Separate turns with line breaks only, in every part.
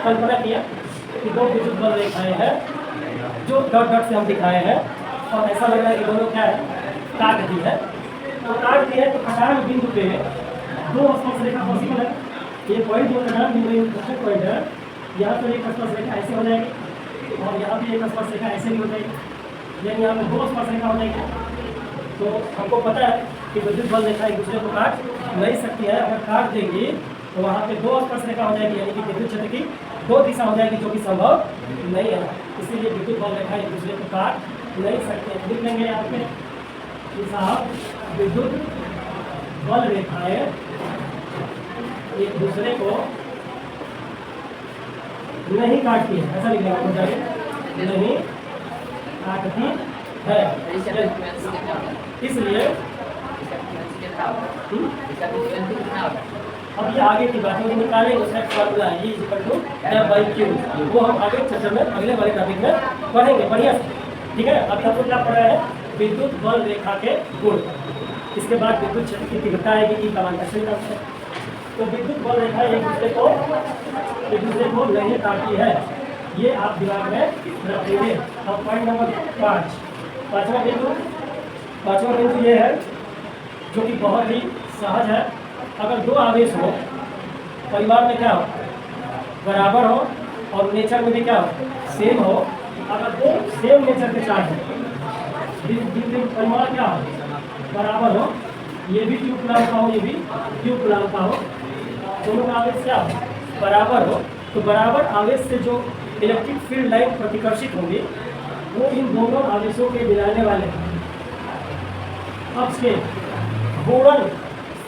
कल्पना किया कि दो विद्युत बल रेखाएं हैं जो डॉट डॉट से हम दिखाए हैं, और ऐसा लग रहा है कि दोनों क्या है, काट दी है। तो काट दी है तो कटान बिंदु पे दो स्पर्श रेखा पॉसिबल है। ये पॉइंट जो कटान बिंदु इंटरसेक्ट पॉइंट है, यहाँ पर एक स्पर्श रेखा ऐसे हो जाएगी और यहाँ भी एक स्पर्श रेखा ऐसे भी हो जाएगी, यानी यहाँ पर दो स्पर्श रेखा हो जाएगी। तो हमको पता है कि विद्युत बल रेखा एक दूसरे को काट नहीं सकती है। अगर काट देंगी तो वहाँ पे दो स्पर्श रेखा हो जाएगी, यानी कि विद्युत क्षेत्र की दो दिशा हो जाएगी, जो कि संभव नहीं है। इसीलिए विद्युत बल रेखा एक दूसरे को काट नहीं सकते। लिख लेंगे यहाँ पे कि साहब विद्युत बल रेखाएं एक दूसरे को नहीं काटती है, ऐसा लिखना हो जाएगा, नहीं काटती है। इसलिए अब ये आगे की बात है, निकालेंगे उसका फॉर्मूला है E=F/Q, वो हम आगे चैप्टर में अगले वाले टॉपिक में पढ़ेंगे बढ़िया से, ठीक है। अभी हमको क्या पढ़ा है, विद्युत बल रेखा के गुण, इसके बाद विद्युत क्षेत्र की तीव्रता आएगी, E का मान कैसे निकालते हैं। तो विद्युत बल रेखा एक दूसरे को नहीं काटती है, ये आप दिमाग में रखेंगे। अब पॉइंट नंबर 5, पाँचवा बिंदु ये है जो कि बहुत ही सहज है। अगर दो आवेश हो, परिमाण में क्या हो, बराबर हो, और नेचर में भी क्या हो, सेम हो। अगर दो सेम नेचर के चार्ज हो, परिमाण क्या हो, बराबर हो, ये भी क्यू कूलम्ब का हो, ये भी क्यू कूलम्ब का हो, दोनों का आवेश क्या हो, बराबर हो, तो बराबर आवेश से जो इलेक्ट्रिक फील्ड लाइन प्रतिकर्षित होंगी वो इन दोनों आवेशों के मिलाने वाले अक्ष के घूर्णन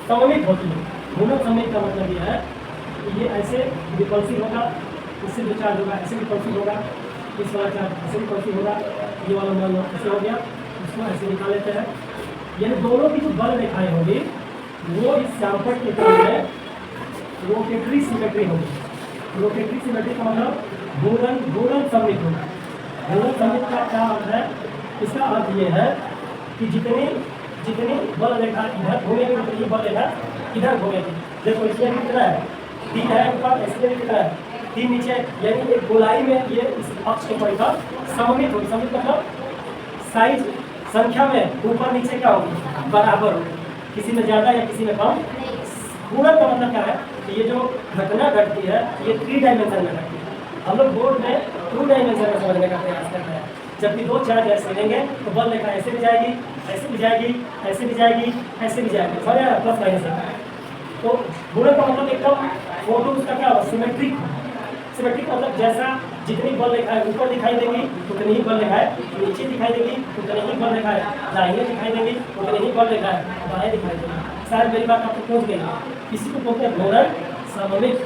सममित होती है। घूर्णन सममित का मतलब यह है कि ये ऐसे विपल्सिव होगा, इससे जो चार्ज होगा ऐसे विपल्सिव होगा, इस वाला चार्ज ऐसे विपल्सिव होगा, ये वाला मान लो ऐसे हो गया, इसको ऐसे निकाल लेते हैं। यानी दोनों की जो बल रेखाएं होगी वो इस श्यामपट्ट के क्रम में रोटेटरी सिमेट्री होगी। रोटेटरी सिमेट्री का मतलब घूर्णन सममित होगा। घूर्णन सममित का क्या अर्थ है, इसका अर्थ ये है कि जितनी बल रेखा इधर घूमेगी उतनी बल रेखा इधर घूमेगी। देखो इसमें भी कितना है, 3 है ऊपर, इसमें भी कितना है, 3 नीचे, यानी एक गोलाई में ये इस अक्ष के परिधि सममित होगी। सममित मतलब साइज संख्या में ऊपर नीचे क्या होगी, बराबर होगी, किसी में ज़्यादा या किसी में कम। घूर्णन का मतलब क्या है कि ये जो घटना घटती है ये 3 डायमेंशन में घटती है। हम लोग बोर्ड में 2 डायमेंशन में समझने का प्रयास करते हैं। जबकि दो चार्ज ऐसे लेंगे तो बल रेखा ऐसे भी जाएगी, ऐसे भी जाएगी, ऐसे भी जाएगी, ऐसे भी जाएगी, समझ आया, प्लस माइनस है। तो घूर्णन का मतलब एकदम फोटो उसका क्या होगा, सिमेट्रिक। सिमेट्रिक मतलब जैसा जितनी बल रेखाएं ऊपर दिखाई देंगी उतनी ही बल रेखाएं नीचे दिखाई देगी, उतनी ही बल रेखाएं दाहिने दिखाई देंगी, उतनी ही बल रेखाएं बाएं दिखाई देंगी। शायद मेरी बात आपको पहुँच गई। इसी को बोलते हैं घूर्णन सममित।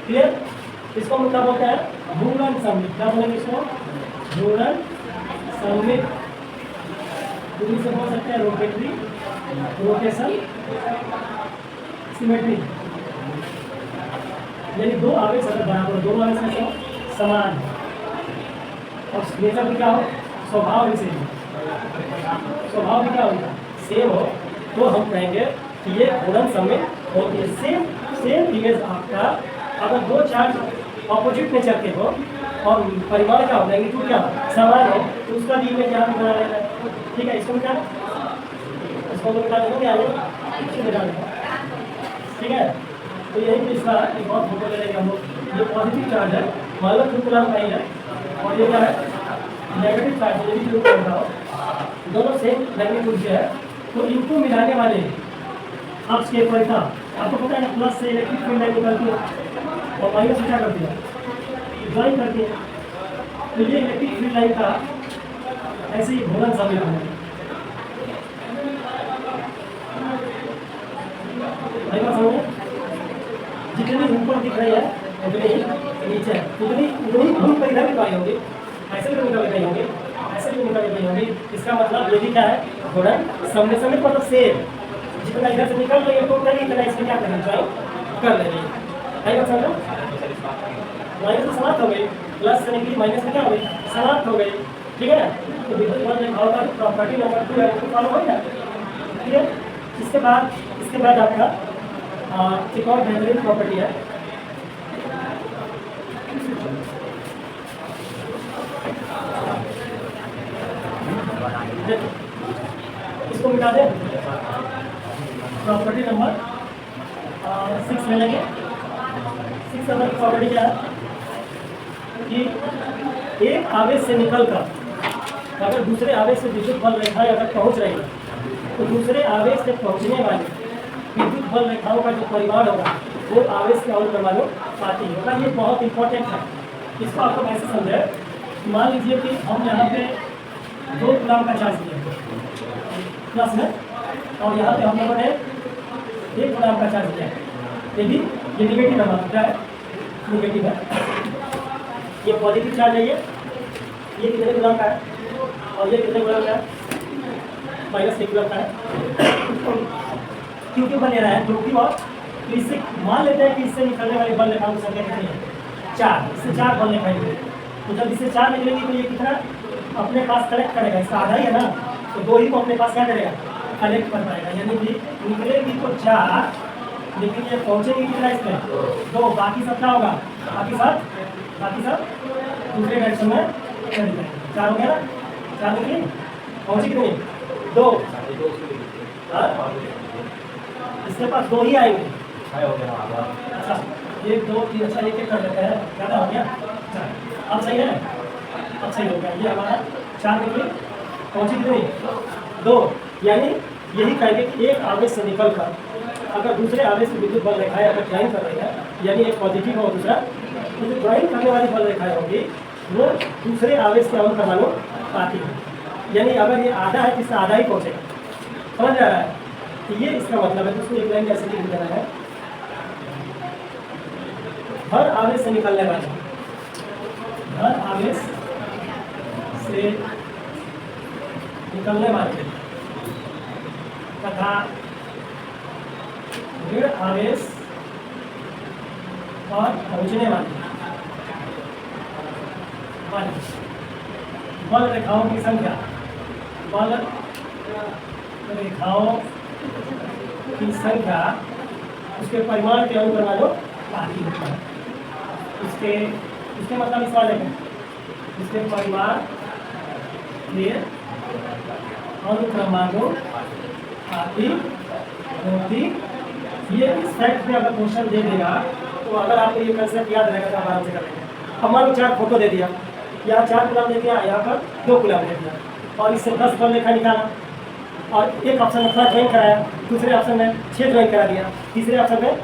क्लियर, इसको हम क्या बोलते हैं, घूर्णन सममित। क्या बोलेंगे इसको, घूर्णन सममित। दूरी से बोल सकते हैं रोटेटरी, रोटेशन सिमेट्री। यानी दो आवेश अगर बराबर, दोनों आवेश में समान और नेचर भी क्या हो, स्वभाव भी सेम, स्वभाव भी क्या होगा, सेम हो, तो हम कहेंगे कि ये घूर्णन सममित होती है। सेम इमेज आपका अगर दो चार्ज ऑपोजिट नेचर के हो और परिमाण क्या हो, मैग्नीट्यूड क्या हो, समान हो, तो उसका भी इमेज यहाँ बना लेना है। ठीक है, इसको क्या, इसको बता देंगे क्या, इसको बता देंगे, ठीक है। तो यही तो इसका एक और फोटो ले लेंगे हम लोग। ये पॉजिटिव चार्ज है, मान लो क्यू कूलम्ब का ही है, और ये क्या है, नेगेटिव चार्ज है, ये भी क्यू कूलम्ब का हो, दोनों सेम मैग्नीट्यूड के है। तो इनको मिलाने वाले अक्ष के परिधि, आपको पता है ना, प्लस से इलेक्ट्रिक फील्ड लाइन निकलती है और माइनस से क्या करती है, ड्राइंग करती है। तो ये इलेक्ट्रिक फील्ड लाइन का ऐसे ही घूर्णन सममित है। जितनी ऊपर दिख रही है उतनी नीचे है, उतनी घूम पर इधर भी पाई होगी, ऐसे भी निकल गई होंगी, ऐसे भी निकल गई होंगी। इसका मतलब ये भी क्या है, घूर्णन सममित। सममित मतलब सेम, जितना इधर से निकल रही है तो नहीं, इतना इसमें क्या करना चाहिए, कर ले रही है। समझो, माइनस से समाप्त हो गई, प्लस से निकली, माइनस से क्या हो गई, समाप्त हो गई। ठीक है, तो विद्युत बल रेखाओं का प्रॉपर्टी नंबर 2 है, उसको फॉलो होगा। ठीक है, इसके बाद आपका एक और बेहतरीन प्रॉपर्टी है, देखो इसको मिटा दें। प्रॉपर्टी नंबर 6 ले लेंगे। 6 नंबर की प्रॉपर्टी क्या है कि एक आवेश से निकलकर अगर दूसरे आवेश से विद्युत बल रेखाएं अगर पहुंच रही है तो दूसरे आवेश से पहुंचने वाली विद्युत बल रेखाओं का जो परिमाण होगा वो आवेश के अनुक्रमानुपाती होगा। ये बहुत इंपॉर्टेंट है। इसको आपको कैसे समझे, मान लीजिए कि हम यहाँ पे 2 कूलम का चार्ज दिया प्लस में, और यहाँ पे हम लोगों ने 1 कूलम का चार्ज दिया। ये भी ये निगेटिव नंबर क्या है, निगेटिव है। ये पॉजिटिव चार्ज है। ये कितने कूलम का है और ये कितने कूलम का है, -1 कूलम का है। क्योंकि बन रहा है क्योंकि और इससे मान लेते हैं कि इससे निकलने वाली बल रेखाओं की संख्या कितनी है, 4। इससे 4 बल रेखाएं, तो जब इससे 4 निकलेंगी तो ये कितना अपने पास कलेक्ट करेगा, इसका आधा ही है ना, तो 2 ही को अपने पास क्या करेगा, कलेक्ट कर पाएगा। यानी कि निकलेगी तो 4, लेकिन ये पहुँचेगी कितना इसमें 2, बाकी सब क्या होगा, बाकी सब दूसरे डायरेक्शन में चली जाएगी। 4 हो गया ना, 4 निकली, पहुँची कितनी 2, इसके पास 2 ही आएंगे। अच्छा 1 2 3, अच्छा 1 1 कर लेते हैं, ज़्यादा हो गया। अच्छा अब सही है, अब सही हो गया। ये हमारा 4 निकली, पहुँची कितनी 2। यानी यही कहेंगे कि एक आवेश से निकलकर अगर दूसरे आवेश की विद्युत बल रेखाएं अगर ज्वाइन कर रही है, यानी एक पॉजिटिव हो दूसरा, तो जो ज्वाइन करने वाली बल रेखाएं होगी वो दूसरे आवेश के अनुक्रमानुपाती है। यानी अगर ये आधा है तो इसका आधा ही पहुँचेगा। समझ आ रहा है, तो ये इसका मतलब है। तो उसको एक लाइन कैसे लिख देना है, हर आवेश से निकलने वाले, हर आवेश से निकलने वाले तथा ऋण आवेश और पहुंचने वाले बल रेखाओं की संख्या, बल रेखाओं की संख्या उसके परिमाण के अनुक्रमानुपाती होता है। उसके मतलब इस वाले में इसके परिमाण के अनुक्रमानुपाती होती। ये इस फैक्ट में अगर क्वेश्चन दे देगा तो अगर आपको ये कंसेप्ट याद रहेगा तो आप आराम से कर लेंगे। अब मान लो 4 फोटो दे दिया, यहाँ 4 कूलम दे दिया, यहाँ पर 2 कूलम दे दिया, और इससे 10 बल रेखा निकाला, और एक ऑप्शन में 3 ज्वाइन कराया, दूसरे ऑप्शन में 6 ज्वाइन करा दिया, तीसरे ऑप्शन में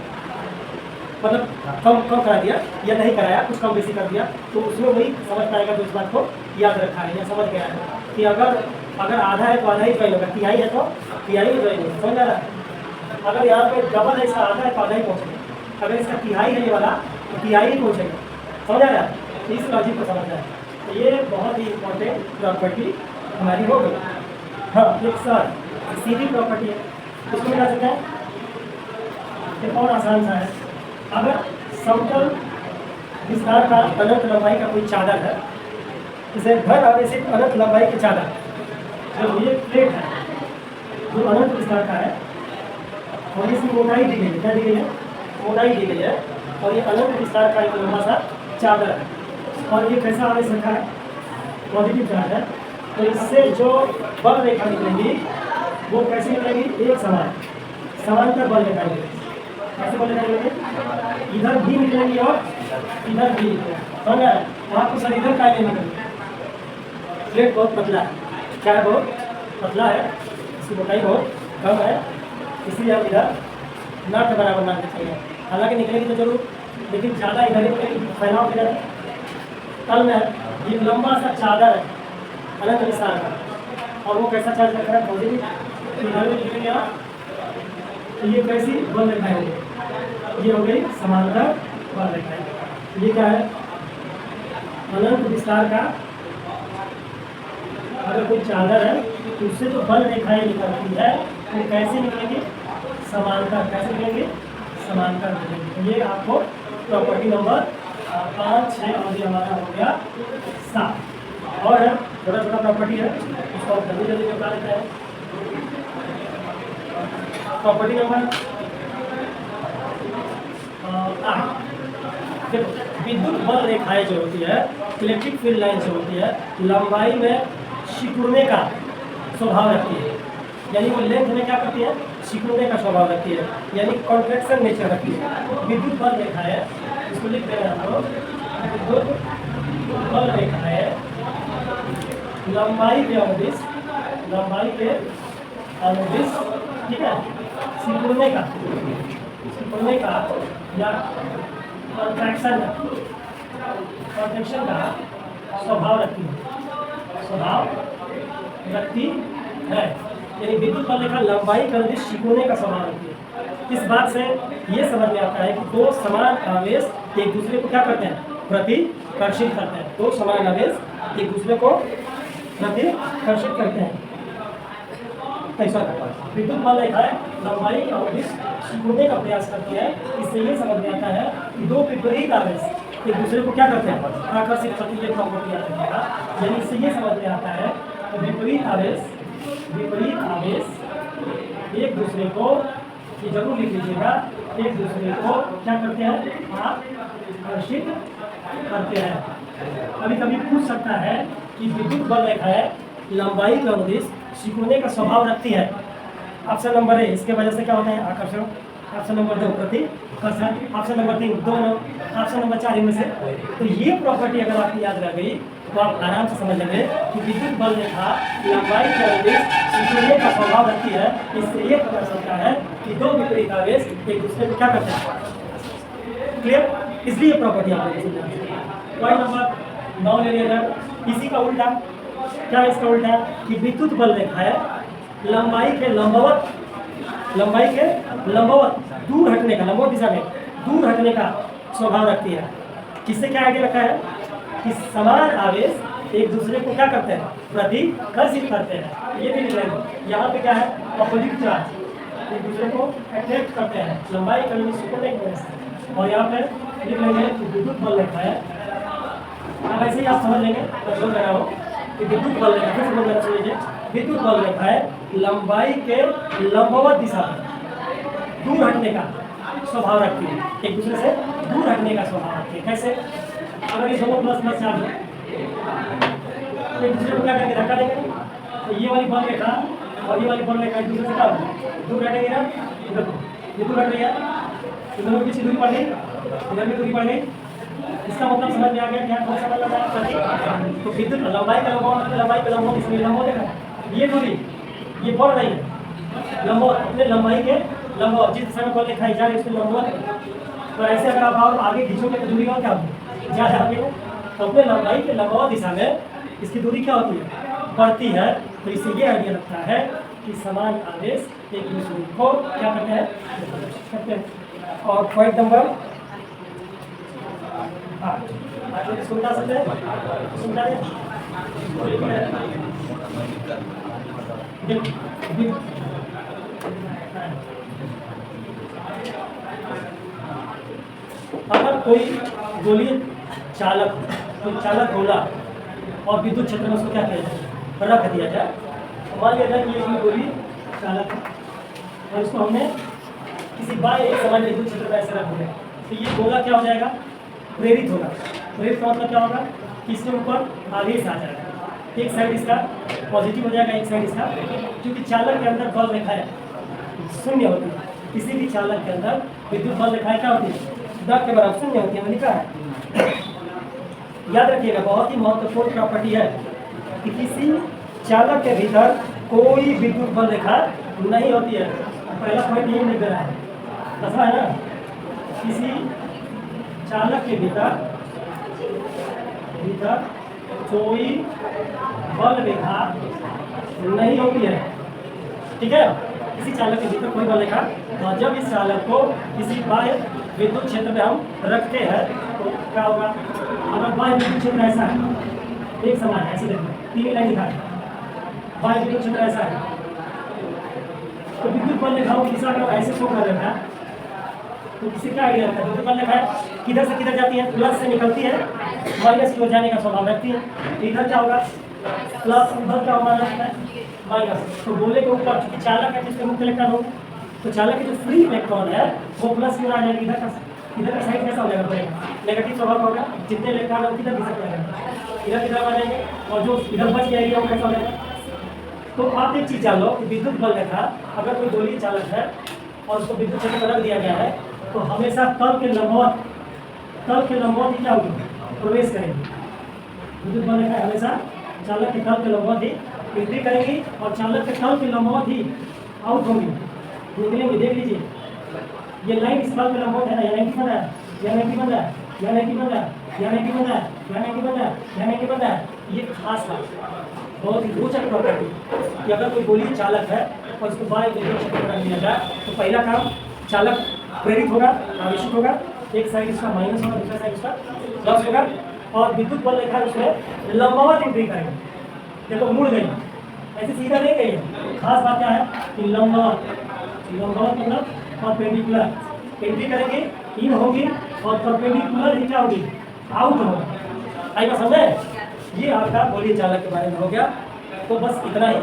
मतलब कम करा दिया या नहीं कराया, कुछ कम बेसी कर दिया, तो उसमें वही समझ पाएगा जो इस बात को याद रखा है या समझ गया है कि अगर आधा है तो आधा ही ज्वाइन होगा, तिहाई है तो तिहाई ज्वाइन होगा। समझ आ रहा है, अगर यहाँ पे डबल है, इसका आधा है तो आधा ही पहुँचेगा, अगर इसका तिहाई है ये वाला तो तिहाई ही पहुँचेगा। समझ आ रहा है, इस लॉजिक को समझना है। तो ये बहुत ही इंपॉर्टेंट प्रॉपर्टी हमारी हो गई। हाँ एक सर सीधी प्रॉपर्टी है, इसको मिला सकते हैं। एक और आसान सा है, अगर समतल विस्तार का अनंत लंबाई का कोई चादर है, जैसे घर आवेशित अनंत लंबाई की चादर, जब ये प्लेट है जो अनंत विस्तार का है और इसकी मोटाई दी गई है, क्या दी गई है, मोटाई दी गई है, और ये अनंत विस्तार का एक लंबा सा चादर है, और ये कैसा आवेश रखा है, पॉजिटिव चार्ज है। तो इससे जो बल रेखा निकलेंगी वो कैसे निकलेगी, एक समांतर बल रेखा निकलेगी। कैसे बल रेखा निकलेगी, इधर भी निकलेंगी और इधर भी। समझ रहा है, आपको सर इधर का निकलेगी। प्लेट बहुत पतला है, क्या है, बहुत पतला है, इसकी मोटाई बहुत कम है, इसलिए हम इधर ना के बराबर मान के चाहिए। हालांकि निकलेगी तो जरूर, लेकिन ज़्यादा इधर ही निकलेगी, फैलाव किधर है, तल में है। ये लंबा सा चादर है अनंत विस्तार का, और वो कैसा चार्ज रखा है, पॉजिटिव। इधर भी निकलेंगे आप, तो ये कैसी बल रेखाएं होगी, ये हो गई समांतर बल रेखाएं। ये क्या है, अनंत विस्तार का अगर कोई चादर है तो उससे जो बल रेखाएं निकलती है वो कैसे निकलेंगी, समांतर। कैसे निकलेंगे, समांतर निकलेंगे। तो ये आपको प्रॉपर्टी नंबर 5 6 और ये हमारा हो गया 7। और है छोटा छोटा प्रॉपर्टी है, उसको आप जल्दी जल्दी निकाल लेते हैं। प्रॉपर्टी नंबर 8, विद्युत बल रेखाएं जो होती है, इलेक्ट्रिक फील्ड लाइन जो होती है, लंबाई में सिकुड़ने का स्वभाव रखती है, यानी वो लेंथ में क्या करती है, सिकुड़ने का स्वभाव रखती है, यानी कॉन्ट्रैक्शन नेचर रखती है। विद्युत बल रेखा है, इसको लिख दे रहे हैं हम लोग, विद्युत बल रेखा है लंबाई के अनुदिश, लंबाई के अनुदिश, ठीक है, सिकुड़ने का या कॉन्ट्रैक्शन का स्वभाव रखती है, यानी विद्युत बल रेखा लंबाई के अनुदिश सिकुड़ने का स्वभाव रखती है। इस बात से ये समझ में आता है कि दो समान आवेश एक दूसरे को क्या करते हैं, प्रतिकर्षित करते हैं। दो समान आवेश एक दूसरे को प्रतिकर्षित करते हैं। ऐसा विद्युत बल रेखा लंबाई के अनुदिश सिकुड़ने का प्रयास करती है। इससे ये समझ में आता है कि दो विपरीत आवेश एक दूसरे को क्या करते हैं, आकर्षित करती है, प्रॉपर्टी याद रखिएगा। यानी इससे ये समझ में आता है कि विपरीत आवेश एक दूसरे को, ये जरूर लिख लीजिएगा, एक दूसरे को क्या करते हैं, आकर्षित करते हैं। कभी कभी पूछ सकता है कि विद्युत बल रेखा है लंबाई के अनुदिश सिकुड़ने का स्वभाव रखती है। ऑप्शन नंबर ए, इसके वजह से क्या होता है, आकर्षण। ऑप्शन नंबर 2 प्रतिकर्षण। ऑप्शन नंबर 3 दोनों। ऑप्शन नंबर 4 इनमें से। तो ये प्रॉपर्टी अगर आपकी याद रह गई तो आप आराम से समझ लेंगे कि विद्युत बल रेखा लंबाई के अनुदिश सिकुड़ने का स्वभाव रखती है। इससे ये पता चलता है कि दो विपरीत आवेश एक दूसरे को क्या करते हैं। क्लियर? इसलिए प्रॉपर्टी आपको समझना है। पॉइंट नंबर 9 ले लिया। इसी का उल्टा क्या है, इसका उल्टा कि विद्युत बल रेखा है लंबाई के लंबवत दूर हटने का, लंबवत दिशा में दूर हटने का स्वभाव रखती है। किससे क्या आगे रखा है कि समान आवेश एक दूसरे को क्या करते हैं, प्रतिकर्षित करते हैं। ये भी लिख लेंगे। यहाँ पे क्या है, अपोजिट चार्ज एक दूसरे को अट्रैक्ट करते हैं लंबाई के अनुदिश सिकुड़ने की वजह से। और यहाँ पे लिख लेंगे कि विद्युत बल रेखा है, अब ऐसे ही आप समझ लेंगे, मैं बोल रहा हूँ कि विद्युत बल रेखा, फिर समझ लेना चाहिए, विद्युत बल रेखा है लंबाई के लंबवत दिशा में दूर हटने का स्वभाव रखती है, एक दूसरे से दूर हटने का स्वभाव रखती है। कैसे? अगर ये दोनों प्लस प्लस चार्ज है तो एक दूसरे को क्या करके धक्का देंगे, तो ये वाली बल रेखा और ये वाली बल रेखा एक दूसरे से क्या दूर हटेंगे ना। ये दूर हट रही है, दोनों की दूरी पड़ गई, इधर भी दूरी पड़ गई। इसका मतलब समझ में आ गया क्या, कौन सा मतलब है। तो विद्युत लंबाई का लंबवत इसमें लंबवत देखा, ये दूरी ये बढ़ रही है लंबवत, अपने लंबाई के लंबवत जिस दिशा में बल दिखाई जा रही है उसमें लंबवत। तो ऐसे अगर आप आगे खींचोगे तो दूरी और क्या होगी, ज़्यादा आगे है। तो अपने लंबाई के लंबवत दिशा में इसकी दूरी क्या होती है, बढ़ती है। तो इससे ये आइडिया लगता है कि समान आवेश एक दूसरे को क्या करते हैं। और पॉइंट नंबर सुनता सकते हैं, सुनता है। अगर कोई गोलीय चालक गोला और विद्युत क्षेत्र में उसको क्या किया जाए, रख दिया जाए। मान लिया जाए कि ये गोली चालक है और इसको हमने किसी बाह्य एक समान विद्युत क्षेत्र में ऐसे रख दिया, तो ये गोला क्या हो जाएगा, प्रेरित होगा। प्रेरित का मतलब क्या होगा कि इसके ऊपर आवेश आ जाएगा, एक साइड इसका पॉजिटिव हो जाएगा, एक साइड इसका, क्योंकि चालक के अंदर बल रेखा है शून्य होती है, किसी भी चालक के अंदर विद्युत बल रेखाएं क्या होती है, दर के बराबर शून्य होती है, लिखा है। याद रखिएगा, बहुत ही महत्वपूर्ण प्रॉपर्टी है कि किसी चालक के भीतर कोई विद्युत बल रेखा नहीं होती है। पहला पॉइंट यही लिख रहा है, ऐसा है ना, किसी चालक के भीतर कोई बल रेखा नहीं होती है, ठीक है। किसी चालक के भीतर कोई बल रेखा, और जब इस चालक को किसी बाह्य विद्युत क्षेत्र में हम रखते हैं तो क्या होगा, अगर बाह्य विद्युत क्षेत्र ऐसा है, एक समान है, ऐसे देखो 3 लाइन लिखा है, बाह्य विद्युत क्षेत्र ऐसा है, तो विद्युत बल रेखाओं की दिशा अगर ऐसे शो कर रखा है तो किसी क्या आइडिया रहता है, विद्युत बल रेखा किधर से किधर जाती है, प्लस से निकलती है, माइनस की ओर जाने का स्वभाव रखती है। इधर क्या होगा, प्लस, उधर क्या होगा, माइनस। तो गोले के ऊपर चूंकि चालक है जिसके मुख्य इलेक्ट्रॉन हो, तो चालक के जो फ्री इलेक्ट्रॉन है वो प्लस की ओर आ जाएगा, इधर का साइड कैसा हो जाएगा, बढ़ेगा, नेगेटिव स्वभाव होगा, जितने इलेक्ट्रॉन है किधर दिशा जाएगा, इधर की तरफ आ जाएंगे, और जो इधर बच जाएगी वो कैसा हो जाएगा, तो आप एक चीज जान लो कि विद्युत बल रेखा अगर कोई गोलीय चालक है और उसको विद्युत क्षेत्र में रख दिया गया है तो हमेशा तल के लंबवत ही क्या होगी, प्रवेश करेंगे। विद्युत बल रेखा हमेशा चालक के तल के लंबवत ही वृद्धि करेंगी और चालक के तल के लंबवत ही आउट होंगी, निकलेंगे। देख लीजिए ये लाइन इस तल के लंबवत है ना, यहाँ 90 बन रहा है, यहाँ 90 बन रहा है, यहाँ 90 बन रहा है, यहाँ 90 बन रहा है, यहाँ 90 बन रहा है, यहाँ 90 बन रहा है। ये खास बात बहुत ही रोचक प्रॉपर्टी कि अगर कोई गोलीय चालक है और इसको बाएं विद्युत क्षेत्र में रख दिया जाए तो पहला काम चालक प्रेरित होगा, आवेशित होगा, एक साइड इसका माइनस होगा, दूसरा साइड इसका प्लस होगा और विद्युत बल रेखा उसमें लंबवत एंट्री करेंगे। देखो मुड़ गई, ऐसे सीधा नहीं गई है। खास बात क्या है कि लंबवत मतलब परपेंडिकुलर एंट्री करेंगे, इन होगी और परपेंडिकुलर ही क्या होगी, आउट होगा। आई बात समझे? ये आपका गोलीय चालक के बारे में हो गया। तो बस इतना ही।